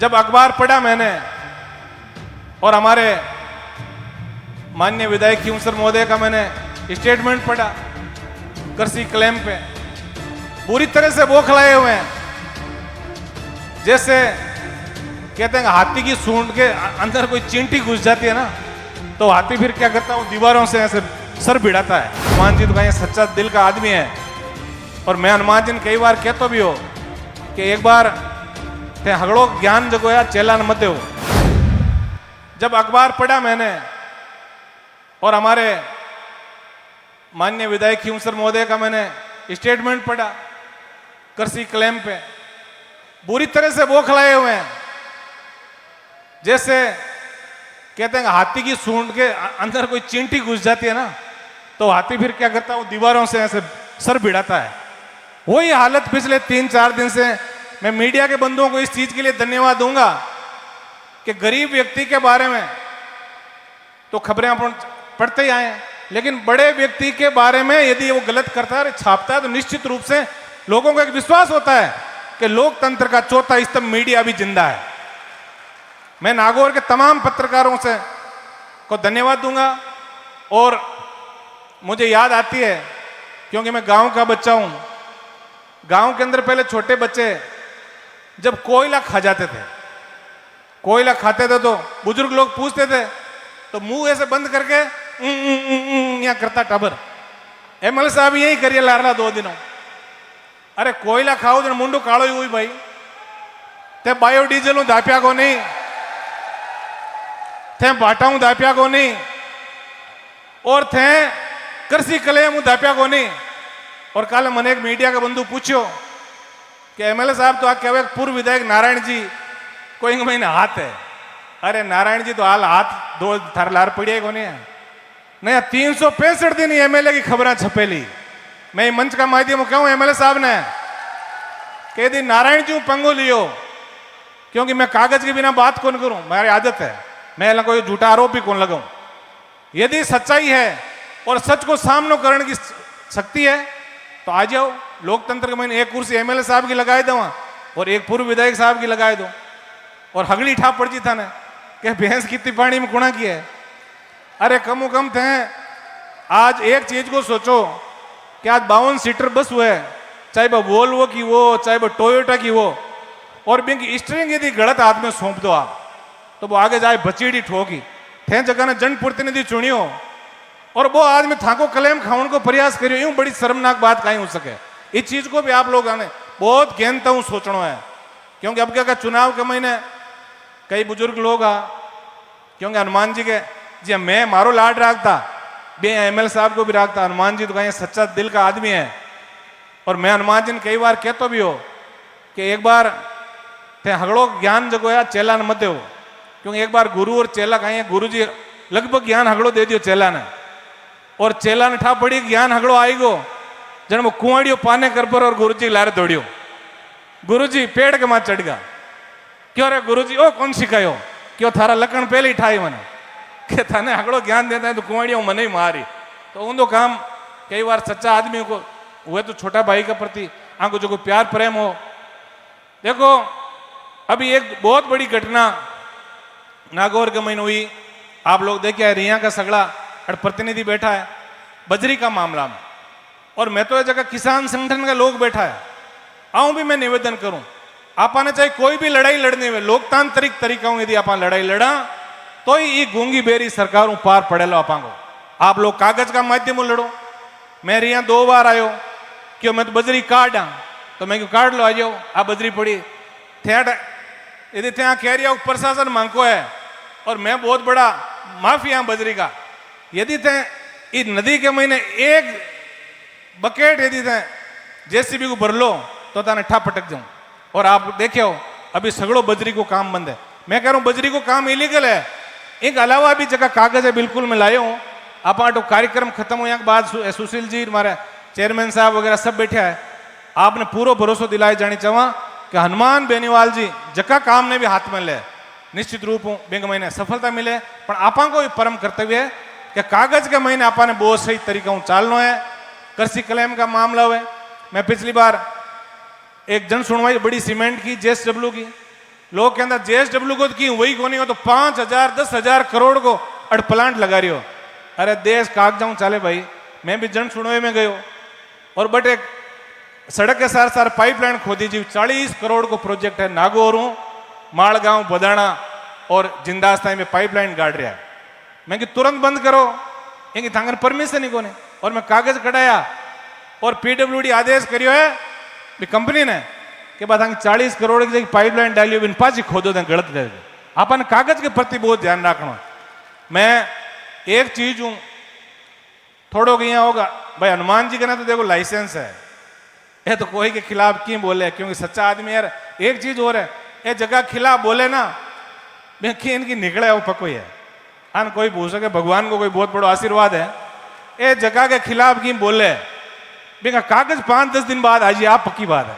जब अखबार पढ़ा मैंने और हमारे माननीय विधायक खींवसर महोदय का मैंने स्टेटमेंट पढ़ा कृषि क्लेम पे, पूरी तरह से बौखलाए हुए हैं। जैसे कहते हैं हाथी की सूंड के अंदर कोई चींटी घुस जाती है ना, तो हाथी फिर क्या करता है, वो दीवारों से ऐसे सर भिड़ाता है। हनुमान जी तो कहीं सच्चा दिल का आदमी है, और मैं हनुमान जी ने कई बार कहता भी हो कि एक बार थे हगड़ो ज्ञान जगोया चेला न मते हो। जब अखबार पढ़ा मैंने और हमारे माननीय विधायक खींवसर महोदय का मैंने स्टेटमेंट पढ़ा कृषि क्लेम पे, पूरी तरह से बौखलाए हुए हैं। जैसे कहते हैं हाथी की सूंड के अंदर कोई चींटी घुस जाती है ना, तो हाथी फिर क्या करता है, वो दीवारों से ऐसे सर भिड़ाता है। वही हालत पिछले 3-4 दिन से। मैं मीडिया के बंधुओं को इस चीज के लिए धन्यवाद दूंगा कि गरीब व्यक्ति के बारे में तो खबरें अपन पढ़ते ही आए हैं, लेकिन बड़े व्यक्ति के बारे में यदि वो गलत करता है, छापता है, तो निश्चित रूप से लोगों को एक विश्वास होता है कि लोकतंत्र का चौथा स्तंभ मीडिया भी जिंदा है। मैं नागौर के तमाम पत्रकारों से को धन्यवाद दूंगा। और मुझे याद आती है, क्योंकि मैं गांव का बच्चा हूं, गांव के अंदर पहले छोटे बच्चे जब कोयला खा जाते थे, कोयला खाते थे, तो बुजुर्ग लोग पूछते थे, तो मुंह ऐसे बंद करके यहाँ करता टबर। एमएल साहब यही करिए लारला 2 दिनों। अरे कोयला खाओ जन मुंडू काड़ो ही हुई भाई, ते बायोडीजल दाप्या को नहीं, थे बाटाऊ दाप्या को नहीं, और थे कृषि क्लेम दाप्या को नहीं। और कल मैंने एक मीडिया का बंधु पूछो कि एमएलए साहब तो क्या पूर्व विधायक नारायण जी कोई महीने हाथ है। अरे नारायण जी तो हाल हाथ 2 थार लार पड़िए को नहीं है। नहीं, 365 दिन एमएलए की खबरें छपेली। मैं मंच का माध्यम कहूं एमएलए साहब ने कह दी नारायण जी पंगो लियो, क्योंकि मैं कागज के बिना बात कौन करूं, मेरी आदत है, मैं कोई झूठा आरोप भी कौन लगाऊं। यदि सच्चाई है और सच को सामने करने की शक्ति है तो आ जाओ। लोकतंत्र के मैंने एक कुर्सी एमएलए साहब की लगाए दो और एक पूर्व विधायक साहब की लगाए दो, और हगली ठाप पड़ जी था ना कि भैंस कितनी पानी में कुणा की है। अरे कम कम थे। आज एक चीज को सोचो कि आज 52 सीटर बस हुए, चाहे वह वोल्वो की वो, चाहे वह टोयोटा की वो, और बिंग स्टीयरिंग यदि गलत हाथ में सौंप दो आप, तो वो आगे जाए बचीड़ी ठोकी। थे जगह ने जन प्रतिनिधि चुनियो और वो आदमी थाको क्लेम खाने को प्रयास करियो, यूं बड़ी शर्मनाक बात कहीं हो सके। इस चीज को भी आप लोग आने बहुत गहनता हूं सोचना है, क्योंकि अब क्या चुनाव के महीने कई बुजुर्ग लोग आ, क्योंकि हनुमान जी के जी मैं मारो लाड रखता, बे एमएल साहब को भी रखता। हनुमान जी तो कहीं सच्चा दिल का आदमी है, और मैं हनुमान जी ने कई बार कहता भी हो कि एक बार थे हगड़ो ज्ञान जगोया चेला न मते हो। क्योंकि एक बार गुरु और चेला कहीं गुरु जी लगभग ज्ञान हगड़ो दे दियो चेला ने, और चेला ने ठा पड़ी ज्ञान हगड़ो आई गो जन वो कुआड़ियो पाने कर पर, और गुरु जी लारे दौड़ियो। गुरु जी पेड़ के मां चढ़ गया। क्यों रे गुरु जी, ओ कौन सिखायो, क्यों थारा लकड़ पहले ही ठाई मैंने कि थाने हगड़ो ज्ञान देता है तो कुआड़ियों मन ही मारी। तो उन दो काम कई बार सच्चा आदमी को हुए तो छोटा भाई के प्रति आंको जो कोई प्यार प्रेम हो। देखो अभी एक बहुत बड़ी घटना नागौर के महीने हुई, आप लोग देखे रिया का सगड़ा और प्रतिनिधि बैठा है बजरी का मामला में, और मैं तो ये जगह किसान संगठन का लोग बैठा है। आऊं भी मैं निवेदन करूं, आपाने चाहे कोई भी लड़ाई लड़ने में लोकतांत्रिक तरीका यदि आप लड़ाई लड़ा तो ही गूंगी बेरी सरकारों पार पड़ेलो आपा को। आप लोग कागज का माध्यम लड़ो। मैं रिया 2 बार आयो, क्यों मैं तो बजरी काट तो मैं क्यों काट लो, आ जाओ आप बजरी पड़ी यदि त्या कह रही प्रशासन मांगो है, और मैं बहुत बड़ा माफिया बजरी का। यदि थे इस नदी के महीने एक बकेट यदि थे जेसीबी को भर लो तो ताने ठा पटक जाऊं। और आप देखियो अभी सगड़ो बजरी को काम बंद है। मैं कह रहा हूं बजरी को काम इलीगल है। एक अलावा भी जगह कागज है बिल्कुल मैं लाया हूं। आप कार्यक्रम खत्म हो के बाद सुशील जी हमारे चेयरमैन साहब वगैरह सब बैठे है, आपने पूरा भरोसा दिलाए जानी चाहवा कि हनुमान बेनीवाल जी जका काम ने भी हाथ में ले, निश्चित रूप बैंक महीने सफलता मिले। पर आपा को परम कर्तव्य है कि कागज के महीने आपा ने बहुत सही तरीका चालना है। कृषि क्लेम का मामला हुए, मैं पिछली बार एक जन सुनवाई बड़ी सीमेंट की जेएसडब्ल्यू की, लोग कहता JSW को की वही को नहीं हो तो 5,000 10,000 करोड़ को अड़ प्लांट लगा रही हो। अरे देश काग जाऊं चाले भाई। मैं भी जन सुनवे में गयो और बट एक सड़क के साथ साथ पाइपलाइन खोदी जी 40 करोड़ को प्रोजेक्ट है। नागौर माड़गांव बदाना और जिंदास्ताई में पाइपलाइन गाड़ रहा है। मैं कि तुरंत बंद करो, ये थांगन परमिशन ही कोने। और मैं कागज कढ़ाया और PWD आदेश करियो है भी कंपनी ने कि बाद 40 करोड़ की पाइपलाइन डालियो बिन पाची खोदो दें गलत कर। अपन कागज के प्रति बहुत ध्यान रखना। मैं एक चीज हूं थोड़ो कि यहाँ होगा भाई हनुमान जी के ना तो देखो लाइसेंस है, ये तो कोई के खिलाफ क्यों बोले, क्योंकि सच्चा आदमी यार। एक चीज और है, ये जगह खिलाफ बोले ना इनकी निकले वो पको है। हाँ कोई पूछ सके भगवान को कोई बहुत बड़ा आशीर्वाद है, ये जगह के खिलाफ क्यों बोले बिना कागज 5-10 दिन बाद आज आप पक्की बात है।